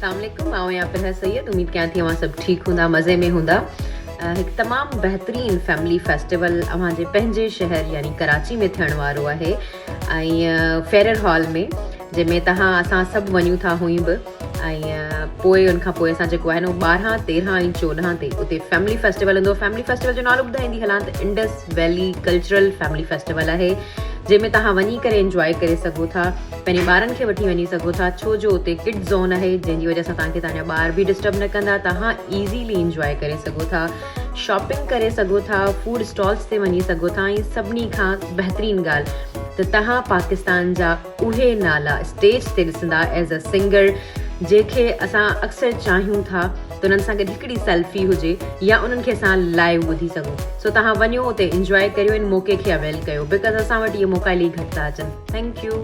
अस्सलामुअलैकुम, आऊं या फिर है सैयद। उम्मीद कयां थी अवां सभु ठीक हूंदा, मज़े में हूंदा। हिकु तमामु बहितरीन फैमिली फेस्टिवल अवां जे पंहिंजे शहर यानी कराची में थियण वारो आहे ऐं फेरर हॉल में, जंहिंमें असां सभु वञूं था हुयूं बि। ऐं पोइ उनखां पोइ असां जेको आहे न 12, 13 ऐं 14 ते उते फैमिली फेस्टिवल हूंदो। फैमिली फेस्टिवल जो नालो ॿुधाईंदी हलां त Indus valley cultural family festival आहे, जंहिंमें तव्हां वञी करे इंजॉय करे सघो था, पंहिंजे ॿारनि खे वठी वञी सघो था, छो जो उते किड ज़ोन आहे, जंहिंजी वजह सां तव्हांखे तव्हांजा ॿार बि डिस्टर्ब न कंदा। तव्हां ईज़ीली इंजॉय करे सघो था, शॉपिंग करे सघो था, फूड स्टॉल्स ते वञी सघो था। ऐं सभिनी खां बहितरीन ॻाल्हि त तव्हां पाकिस्तान जा उहे नाला स्टेज ते ॾिसंदा एज़ अ सिंगर, जंहिंखे असां अक्सर चाहियूं था त उन्हनि सां गॾु हिकिड़ी सेल्फी हुजे या उन्हनि खे असां लाइव ॿुधी सघूं। सो तव्हां वञो उते इंजॉय करियो, इन मौक़े खे अवेल कयो, बिकॉज़ असां वटि इहे मौक़ा इलाही घटि था अचनि। Thank U.